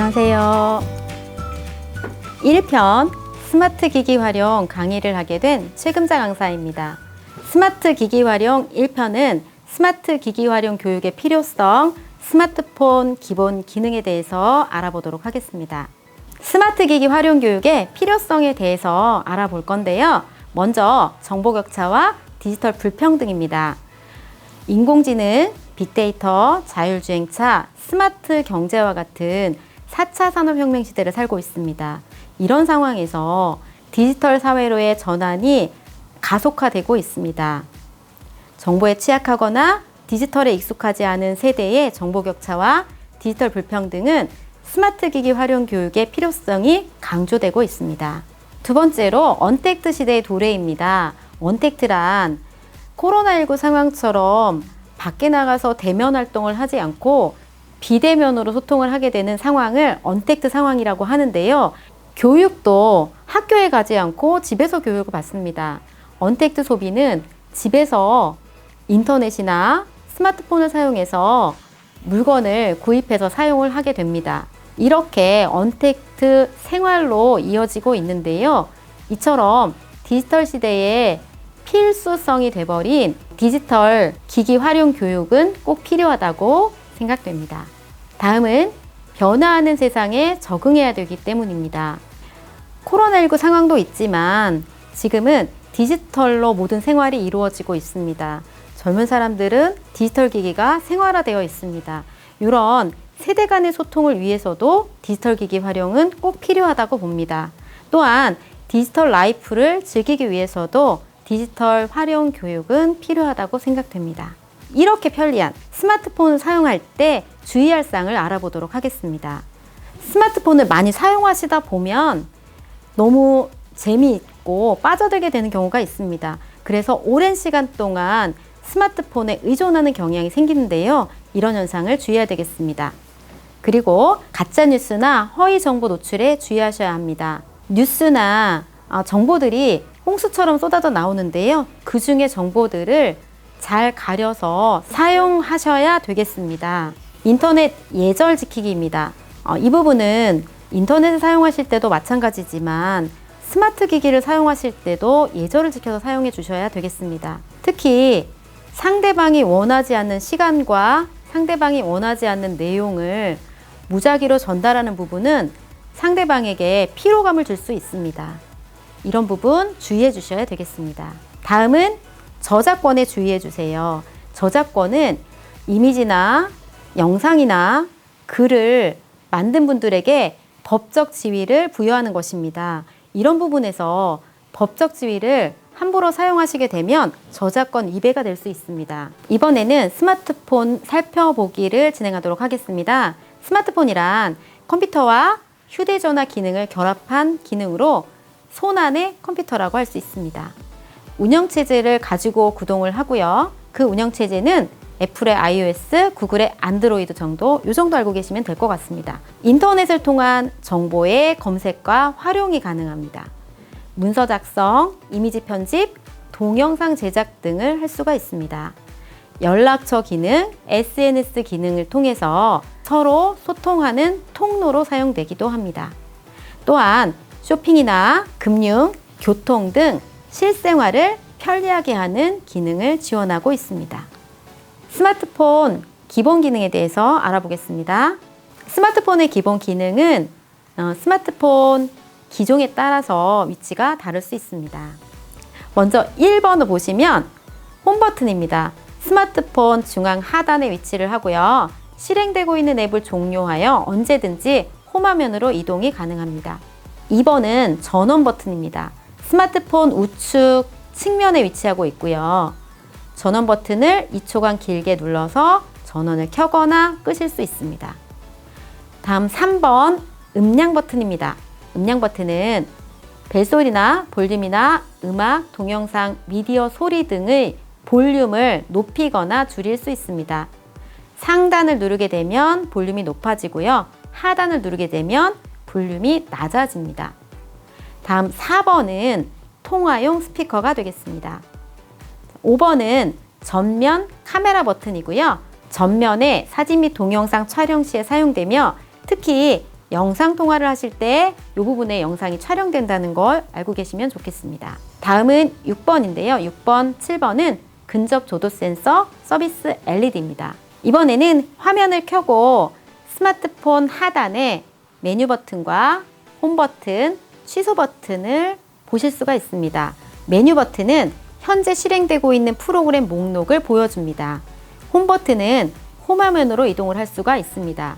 안녕하세요. 1편 스마트 기기 활용 강의를 하게 된 최금자 강사입니다. 스마트 기기 활용 1편은 스마트 기기 활용 교육의 필요성, 스마트폰 기본 기능에 대해서 알아보도록 하겠습니다. 스마트 기기 활용 교육의 필요성에 대해서 알아볼 건데요. 먼저 정보격차와 디지털 불평등입니다. 인공지능, 빅데이터, 자율주행차, 스마트 경제와 같은 4차 산업혁명 시대를 살고 있습니다. 이런 상황에서 디지털 사회로의 전환이 가속화되고 있습니다. 정보에 취약하거나 디지털에 익숙하지 않은 세대의 정보격차와 디지털 불평등은 스마트 기기 활용 교육의 필요성이 강조되고 있습니다. 두 번째로 언택트 시대의 도래입니다. 언택트란 코로나19 상황처럼 밖에 나가서 대면 활동을 하지 않고 비대면으로 소통을 하게 되는 상황을 언택트 상황이라고 하는데요. 교육도 학교에 가지 않고 집에서 교육을 받습니다. 언택트 소비는 집에서 인터넷이나 스마트폰을 사용해서 물건을 구입해서 사용을 하게 됩니다. 이렇게 언택트 생활로 이어지고 있는데요. 이처럼 디지털 시대에 필수성이 돼버린 디지털 기기 활용 교육은 꼭 필요하다고 생각됩니다. 다음은 변화하는 세상에 적응해야 되기 때문입니다. 코로나19 상황도 있지만 지금은 디지털로 모든 생활이 이루어지고 있습니다. 젊은 사람들은 디지털 기기가 생활화되어 있습니다. 이런 세대 간의 소통을 위해서도 디지털 기기 활용은 꼭 필요하다고 봅니다. 또한 디지털 라이프를 즐기기 위해서도 디지털 활용 교육은 필요하다고 생각됩니다. 이렇게 편리한 스마트폰을 사용할 때 주의할 사항을 알아보도록 하겠습니다. 스마트폰을 많이 사용하시다 보면 너무 재미있고 빠져들게 되는 경우가 있습니다. 그래서 오랜 시간 동안 스마트폰에 의존하는 경향이 생기는데요. 이런 현상을 주의해야 되겠습니다. 그리고 가짜뉴스나 허위 정보 노출에 주의하셔야 합니다. 뉴스나 정보들이 홍수처럼 쏟아져 나오는데요. 그 중에 정보들을 잘 가려서 사용하셔야 되겠습니다. 인터넷 예절 지키기입니다. 이 부분은 인터넷을 사용하실 때도 마찬가지지만 스마트 기기를 사용하실 때도 예절을 지켜서 사용해 주셔야 되겠습니다. 특히 상대방이 원하지 않는 시간과 상대방이 원하지 않는 내용을 무작위로 전달하는 부분은 상대방에게 피로감을 줄 수 있습니다. 이런 부분 주의해 주셔야 되겠습니다. 다음은 저작권에 주의해 주세요. 저작권은 이미지나 영상이나 글을 만든 분들에게 법적 지위를 부여하는 것입니다. 이런 부분에서 법적 지위를 함부로 사용하시게 되면 저작권 위배가 될 수 있습니다. 이번에는 스마트폰 살펴보기를 진행하도록 하겠습니다. 스마트폰이란 컴퓨터와 휴대전화 기능을 결합한 기능으로 손안의 컴퓨터라고 할 수 있습니다. 운영체제를 가지고 구동을 하고요. 그 운영체제는 애플의 iOS, 구글의 안드로이드 정도, 이 정도 알고 계시면 될 것 같습니다. 인터넷을 통한 정보의 검색과 활용이 가능합니다. 문서 작성, 이미지 편집, 동영상 제작 등을 할 수가 있습니다. 연락처 기능, SNS 기능을 통해서 서로 소통하는 통로로 사용되기도 합니다. 또한 쇼핑이나 금융, 교통 등 실생활을 편리하게 하는 기능을 지원하고 있습니다. 스마트폰 기본 기능에 대해서 알아보겠습니다. 스마트폰의 기본 기능은 스마트폰 기종에 따라서 위치가 다를 수 있습니다. 먼저 1번을 보시면 홈 버튼입니다. 스마트폰 중앙 하단에 위치를 하고요. 실행되고 있는 앱을 종료하여 언제든지 홈 화면으로 이동이 가능합니다. 2번은 전원 버튼입니다. 스마트폰 우측 측면에 위치하고 있고요. 전원 버튼을 2초간 길게 눌러서 전원을 켜거나 끄실 수 있습니다. 다음 3번 음량 버튼입니다. 음량 버튼은 벨소리나 볼륨이나 음악, 동영상, 미디어 소리 등의 볼륨을 높이거나 줄일 수 있습니다. 상단을 누르게 되면 볼륨이 높아지고요. 하단을 누르게 되면 볼륨이 낮아집니다. 다음 4번은 통화용 스피커가 되겠습니다. 5번은 전면 카메라 버튼이고요. 전면에 사진 및 동영상 촬영 시에 사용되며 특히 영상 통화를 하실 때 이 부분에 영상이 촬영된다는 걸 알고 계시면 좋겠습니다. 다음은 6번인데요. 6번, 7번은 근접 조도 센서 서비스 LED입니다. 이번에는 화면을 켜고 스마트폰 하단에 메뉴 버튼과 홈 버튼, 취소 버튼을 보실 수가 있습니다. 메뉴 버튼은 현재 실행되고 있는 프로그램 목록을 보여줍니다. 홈 버튼은 홈 화면으로 이동을 할 수가 있습니다.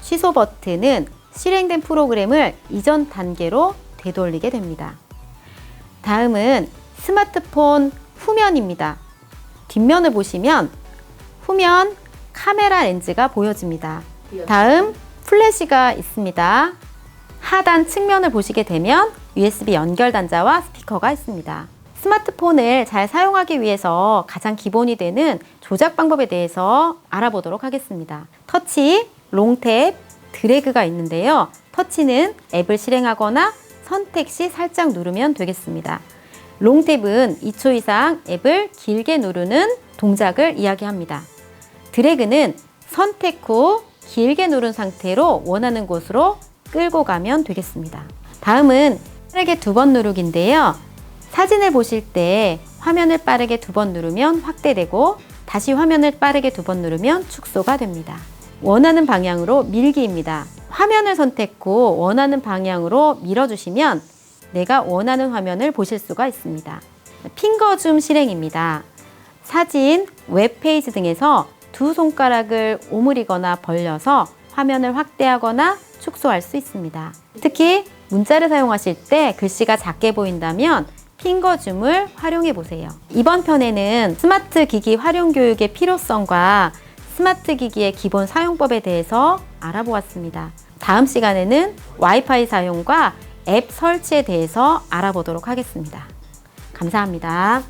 취소 버튼은 실행된 프로그램을 이전 단계로 되돌리게 됩니다. 다음은 스마트폰 후면입니다. 뒷면을 보시면 후면 카메라 렌즈가 보여집니다. 다음 플래시가 있습니다. 하단 측면을 보시게 되면 USB 연결 단자와 스피커가 있습니다. 스마트폰을 잘 사용하기 위해서 가장 기본이 되는 조작 방법에 대해서 알아보도록 하겠습니다. 터치, 롱탭, 드래그가 있는데요. 터치는 앱을 실행하거나 선택 시 살짝 누르면 되겠습니다. 롱탭은 2초 이상 앱을 길게 누르는 동작을 이야기합니다. 드래그는 선택 후 길게 누른 상태로 원하는 곳으로 끌고 가면 되겠습니다. 다음은 빠르게 2번 누르기인데요. 사진을 보실 때 화면을 빠르게 2번 누르면 확대되고 다시 화면을 빠르게 2번 누르면 축소가 됩니다. 원하는 방향으로 밀기입니다. 화면을 선택 후 원하는 방향으로 밀어주시면 내가 원하는 화면을 보실 수가 있습니다. 핑거줌 실행입니다. 사진, 웹페이지 등에서 두 손가락을 오므리거나 벌려서 화면을 확대하거나 축소할 수 있습니다. 특히 문자를 사용하실 때 글씨가 작게 보인다면 핑거줌을 활용해 보세요. 이번 편에는 스마트 기기 활용 교육의 필요성과 스마트 기기의 기본 사용법에 대해서 알아보았습니다. 다음 시간에는 와이파이 사용과 앱 설치에 대해서 알아보도록 하겠습니다. 감사합니다.